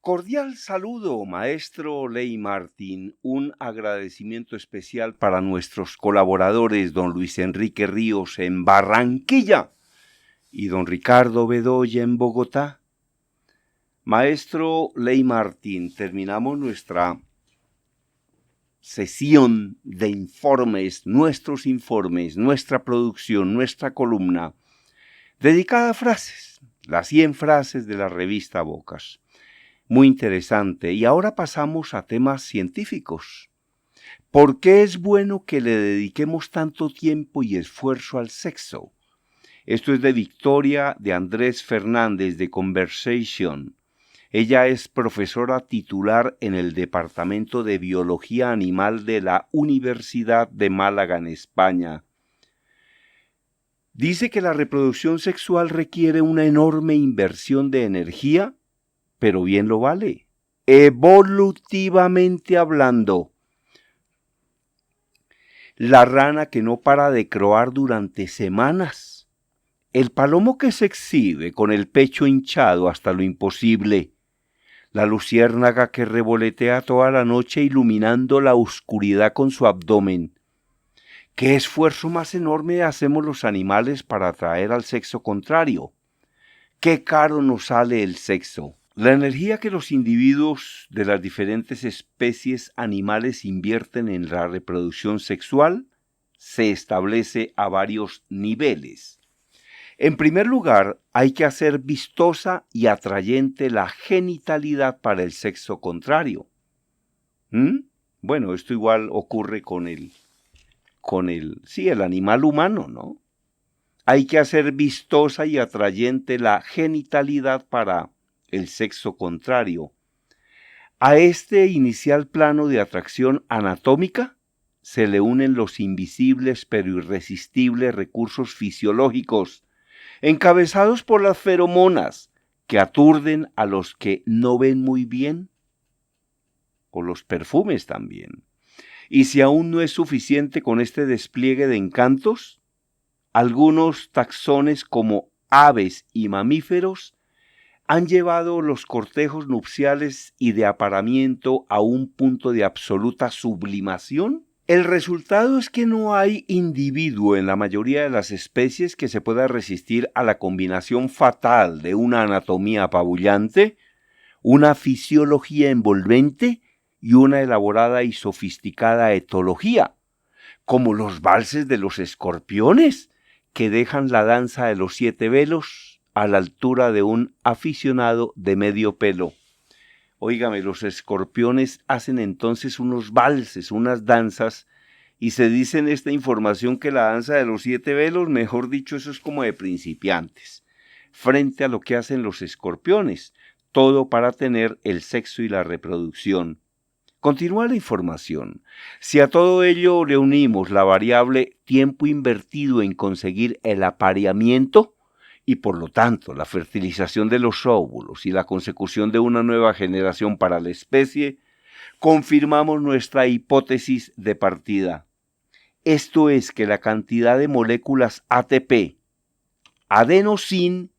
Cordial saludo, maestro Ley Martín. Un agradecimiento especial para nuestros colaboradores, don Luis Enrique Ríos en Barranquilla y don Ricardo Bedoya en Bogotá. Maestro Ley Martín, terminamos nuestra sesión de informes, nuestra producción, nuestra columna, dedicada a frases, las 100 frases de la revista Bocas. Muy interesante. Y ahora pasamos a temas científicos. ¿Por qué es bueno que le dediquemos tanto tiempo y esfuerzo al sexo? Esto es de Victoria de Andrés Fernández de Conversation. Ella es profesora titular en el Departamento de Biología Animal de la Universidad de Málaga, en España. Dice que la reproducción sexual requiere una enorme inversión de energía, pero bien lo vale, evolutivamente hablando. La rana que no para de croar durante semanas, el palomo que se exhibe con el pecho hinchado hasta lo imposible, la luciérnaga que revolotea toda la noche iluminando la oscuridad con su abdomen. ¿Qué esfuerzo más enorme hacemos los animales para atraer al sexo contrario? ¿Qué caro nos sale el sexo? La energía que los individuos de las diferentes especies animales invierten en la reproducción sexual se establece a varios niveles. En primer lugar, hay que hacer vistosa y atrayente la genitalidad para el sexo contrario. Bueno, esto igual ocurre con el animal humano, ¿no? Hay que hacer vistosa y atrayente la genitalidad para el sexo contrario. A este inicial plano de atracción anatómica se le unen los invisibles pero irresistibles recursos fisiológicos, encabezados por las feromonas, que aturden a los que no ven muy bien, o los perfumes también. Y si aún no es suficiente con este despliegue de encantos, algunos taxones como aves y mamíferos han llevado los cortejos nupciales y de apareamiento a un punto de absoluta sublimación. El resultado es que no hay individuo en la mayoría de las especies que se pueda resistir a la combinación fatal de una anatomía apabullante, una fisiología envolvente y una elaborada y sofisticada etología, como los valses de los escorpiones, que dejan la danza de los 7 velos a la altura de un aficionado de medio pelo. Óigame, los escorpiones hacen entonces unos valses, unas danzas, y se dice en esta información que la danza de los 7 velos, mejor dicho, eso es como de principiantes, frente a lo que hacen los escorpiones, todo para tener el sexo y la reproducción. Continúa la información. Si a todo ello le unimos la variable tiempo invertido en conseguir el apareamiento, y por lo tanto la fertilización de los óvulos y la consecución de una nueva generación para la especie, confirmamos nuestra hipótesis de partida. Esto es que la cantidad de moléculas ATP, adenosin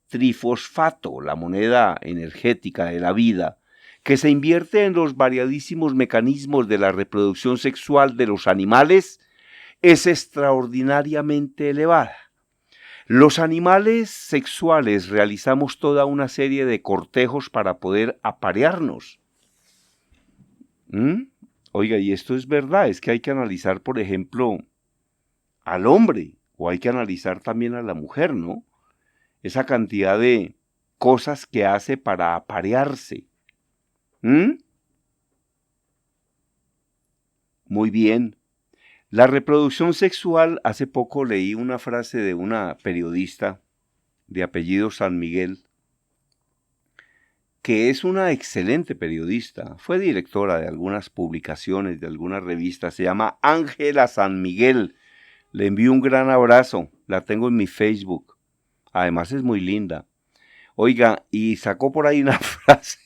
trifosfato, la moneda energética de la vida, que se invierte en los variadísimos mecanismos de la reproducción sexual de los animales, es extraordinariamente elevada. Los animales sexuales realizamos toda una serie de cortejos para poder aparearnos. Oiga, y esto es verdad, es que hay que analizar, por ejemplo, al hombre, o hay que analizar también a la mujer, ¿no? Esa cantidad de cosas que hace para aparearse. Muy bien. La reproducción sexual, hace poco leí una frase de una periodista de apellido San Miguel, que es una excelente periodista, fue directora de algunas publicaciones, de algunas revistas, se llama Ángela San Miguel. Le envío un gran abrazo, la tengo en mi Facebook, además es muy linda. Oiga, y sacó por ahí una frase,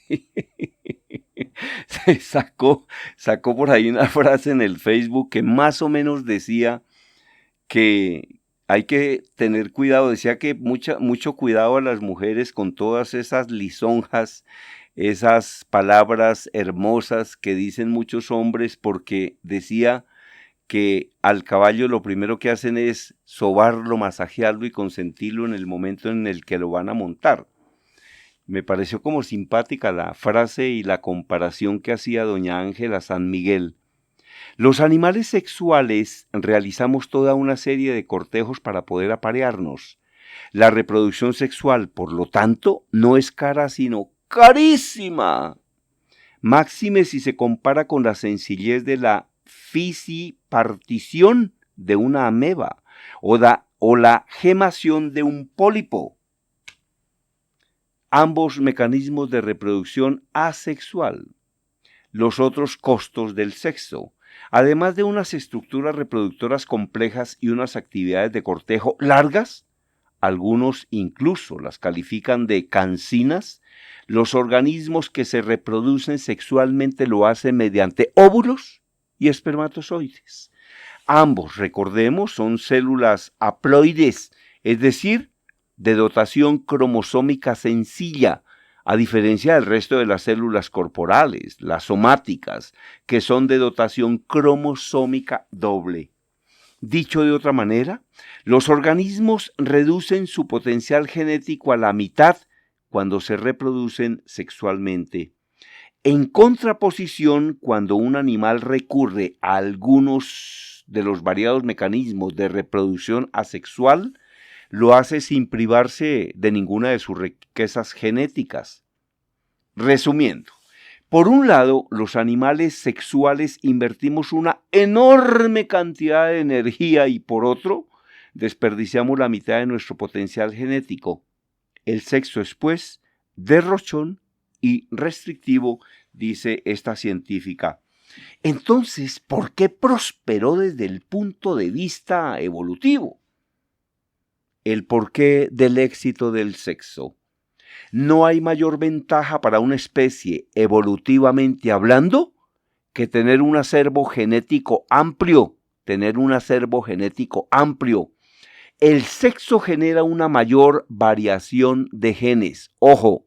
sacó por ahí una frase en el Facebook que más o menos decía que hay que tener cuidado, decía que mucho cuidado a las mujeres con todas esas lisonjas esas palabras hermosas que dicen muchos hombres, porque decía que al caballo lo primero que hacen es sobarlo, masajearlo y consentirlo en el momento en el que lo van a montar. Me pareció como simpática la frase y la comparación que hacía doña Ángela San Miguel. Los animales sexuales realizamos toda una serie de cortejos para poder aparearnos. La reproducción sexual, por lo tanto, no es cara sino carísima. Máxime si se compara con la sencillez de la fisipartición de una ameba o la gemación de un pólipo. Ambos mecanismos de reproducción asexual. Los otros costos del sexo. Además de unas estructuras reproductoras complejas y unas actividades de cortejo largas, algunos incluso las califican de cansinas, los organismos que se reproducen sexualmente lo hacen mediante óvulos y espermatozoides. Ambos, recordemos, son células haploides, es decir, de dotación cromosómica sencilla, a diferencia del resto de las células corporales, las somáticas, que son de dotación cromosómica doble. Dicho de otra manera, los organismos reducen su potencial genético a la mitad cuando se reproducen sexualmente. En contraposición, cuando un animal recurre a algunos de los variados mecanismos de reproducción asexual, lo hace sin privarse de ninguna de sus riquezas genéticas. Resumiendo, por un lado, los animales sexuales invertimos una enorme cantidad de energía y por otro, desperdiciamos la mitad de nuestro potencial genético. El sexo es, pues, derrochón y restrictivo, dice esta científica. Entonces, ¿por qué prosperó desde el punto de vista evolutivo? El porqué del éxito del sexo. No hay mayor ventaja para una especie, evolutivamente hablando, que tener un acervo genético amplio. El sexo genera una mayor variación de genes. Ojo,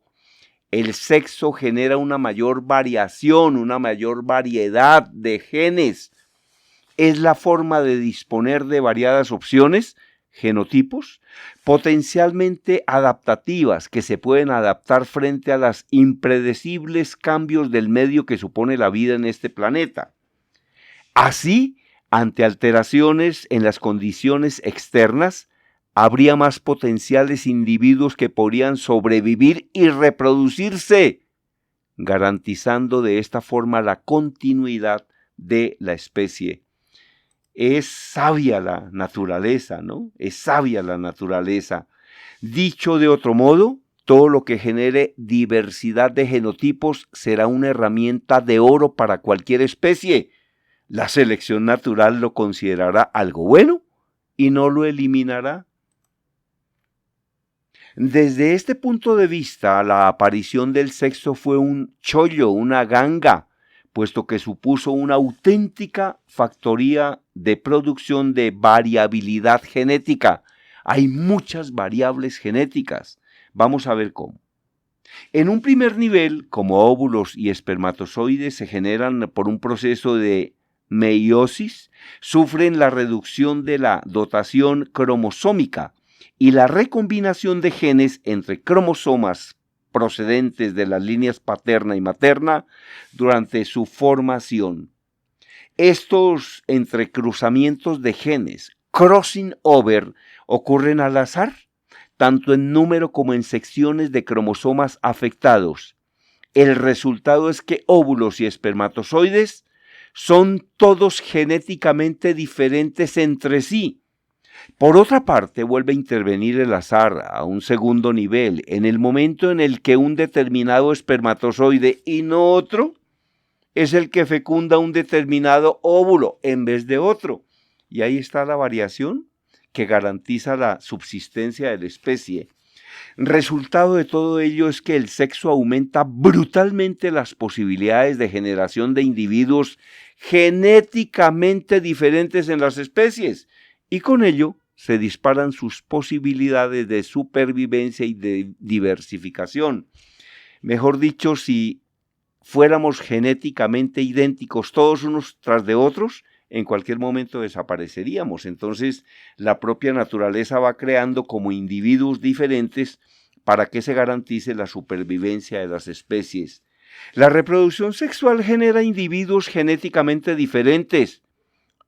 el sexo genera una mayor variación, una mayor variedad de genes. Es la forma de disponer de variadas opciones, genotipos, potencialmente adaptativas que se pueden adaptar frente a los impredecibles cambios del medio que supone la vida en este planeta. Así, ante alteraciones en las condiciones externas, habría más potenciales individuos que podrían sobrevivir y reproducirse, garantizando de esta forma la continuidad de la especie. Es sabia la naturaleza, ¿no? Es sabia la naturaleza. Dicho de otro modo, todo lo que genere diversidad de genotipos será una herramienta de oro para cualquier especie. La selección natural lo considerará algo bueno y no lo eliminará. Desde este punto de vista, la aparición del sexo fue un chollo, una ganga, puesto que supuso una auténtica factoría de producción de variabilidad genética. Hay muchas variables genéticas. Vamos a ver cómo. En un primer nivel, como óvulos y espermatozoides se generan por un proceso de meiosis, sufren la reducción de la dotación cromosómica y la recombinación de genes entre cromosomas procedentes de las líneas paterna y materna durante su formación. Estos entrecruzamientos de genes, crossing over, ocurren al azar, tanto en número como en secciones de cromosomas afectados. El resultado es que óvulos y espermatozoides son todos genéticamente diferentes entre sí. Por otra parte, vuelve a intervenir el azar a un segundo nivel, en el momento en el que un determinado espermatozoide y no otro es el que fecunda un determinado óvulo en vez de otro. Y ahí está la variación que garantiza la subsistencia de la especie. Resultado de todo ello es que el sexo aumenta brutalmente las posibilidades de generación de individuos genéticamente diferentes en las especies, y con ello se disparan sus posibilidades de supervivencia y de diversificación. Mejor dicho, si fuéramos genéticamente idénticos todos unos tras de otros, en cualquier momento desapareceríamos. Entonces, la propia naturaleza va creando como individuos diferentes para que se garantice la supervivencia de las especies. La reproducción sexual genera individuos genéticamente diferentes,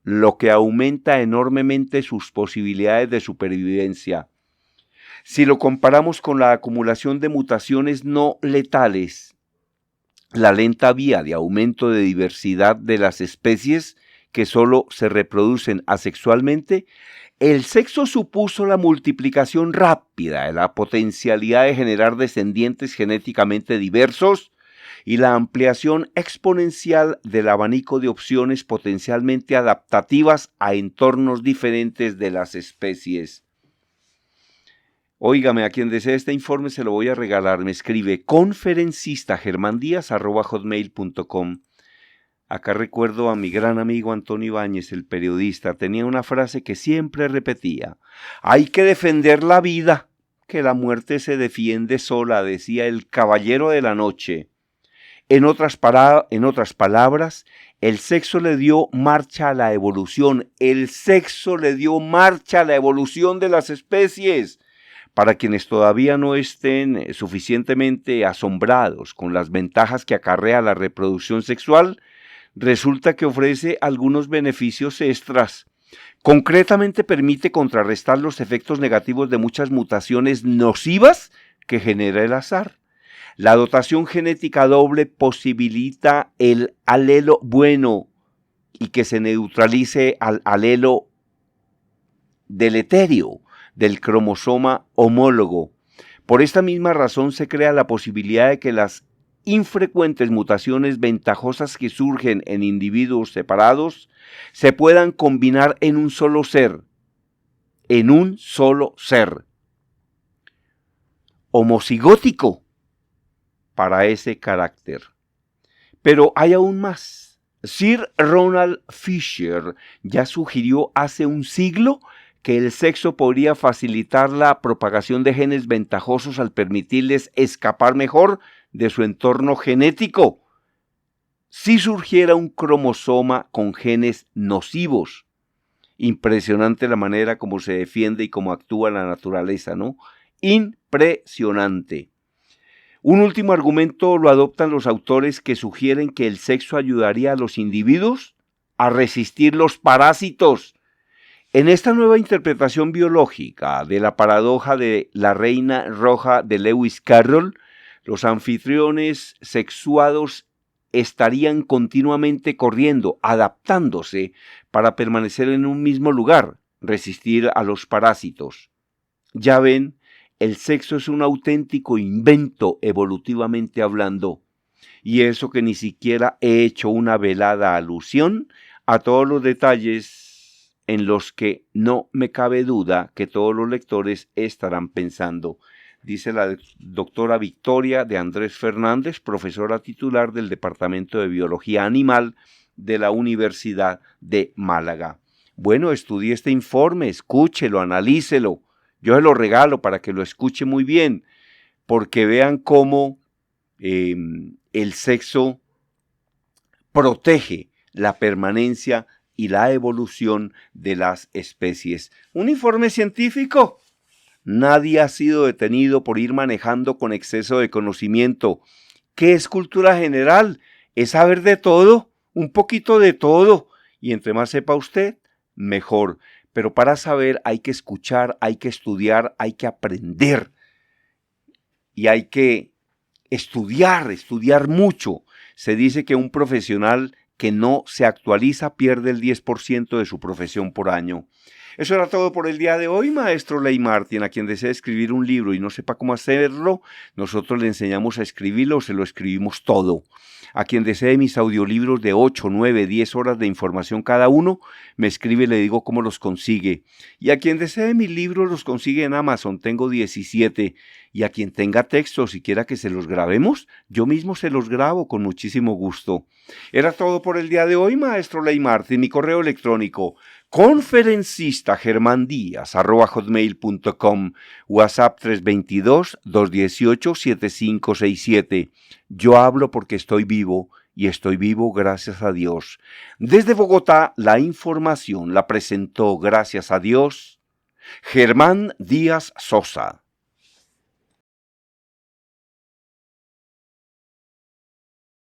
lo que aumenta enormemente sus posibilidades de supervivencia. Si lo comparamos con la acumulación de mutaciones no letales, la lenta vía de aumento de diversidad de las especies que solo se reproducen asexualmente, el sexo supuso la multiplicación rápida de la potencialidad de generar descendientes genéticamente diversos y la ampliación exponencial del abanico de opciones potencialmente adaptativas a entornos diferentes de las especies. Óigame, a quien desee este informe se lo voy a regalar. Me escribe conferencistagermandias@hotmail.com. Acá recuerdo a mi gran amigo Antonio Ibáñez, el periodista. Tenía una frase que siempre repetía: hay que defender la vida, que la muerte se defiende sola, decía el caballero de la noche. En otras palabras, el sexo le dio marcha a la evolución. El sexo le dio marcha a la evolución de las especies. Para quienes todavía no estén suficientemente asombrados con las ventajas que acarrea la reproducción sexual, resulta que ofrece algunos beneficios extras. Concretamente permite contrarrestar los efectos negativos de muchas mutaciones nocivas que genera el azar. La dotación genética doble posibilita el alelo bueno y que se neutralice al alelo deleterio del cromosoma homólogo. Por esta misma razón se crea la posibilidad de que las infrecuentes mutaciones ventajosas que surgen en individuos separados se puedan combinar en un solo ser, homocigótico para ese carácter. Pero hay aún más. Sir Ronald Fisher ya sugirió hace un siglo que el sexo podría facilitar la propagación de genes ventajosos al permitirles escapar mejor de su entorno genético si surgiera un cromosoma con genes nocivos. Impresionante la manera como se defiende y cómo actúa la naturaleza, ¿no? Impresionante. Un último argumento lo adoptan los autores que sugieren que el sexo ayudaría a los individuos a resistir los parásitos. En esta nueva interpretación biológica de la paradoja de la reina roja de Lewis Carroll, los anfitriones sexuados estarían continuamente corriendo, adaptándose para permanecer en un mismo lugar, resistir a los parásitos. Ya ven, el sexo es un auténtico invento evolutivamente hablando, y eso que ni siquiera he hecho una velada alusión a todos los detalles en los que no me cabe duda que todos los lectores estarán pensando, dice la doctora Victoria de Andrés Fernández, profesora titular del Departamento de Biología Animal de la Universidad de Málaga. Bueno, estudie este informe, escúchelo, analícelo. Yo se lo regalo para que lo escuche muy bien, porque vean cómo el sexo protege la permanencia y la evolución de las especies. Un informe científico. Nadie ha sido detenido por ir manejando con exceso de conocimiento. ¿Qué es cultura general? Es saber de todo, un poquito de todo. Y entre más sepa usted, mejor. Pero para saber hay que escuchar, hay que estudiar, hay que aprender. Y hay que estudiar mucho. Se dice que un profesional que no se actualiza pierde el 10% de su profesión por año. Eso era todo por el día de hoy, maestro Ley Martin. A quien desee escribir un libro y no sepa cómo hacerlo, nosotros le enseñamos a escribirlo o se lo escribimos todo. A quien desee mis audiolibros de 8, 9, 10 horas de información cada uno, me escribe y le digo cómo los consigue. Y a quien desee mis libros los consigue en Amazon, tengo 17. Y a quien tenga textos y quiera que se los grabemos, yo mismo se los grabo con muchísimo gusto. Era todo por el día de hoy, maestro Ley Martín. Mi correo electrónico conferencistas@hotmail.com, WhatsApp 322-218-7567. Yo hablo porque estoy vivo y estoy vivo gracias a Dios. Desde Bogotá, la información la presentó, gracias a Dios, Germán Díaz Sosa.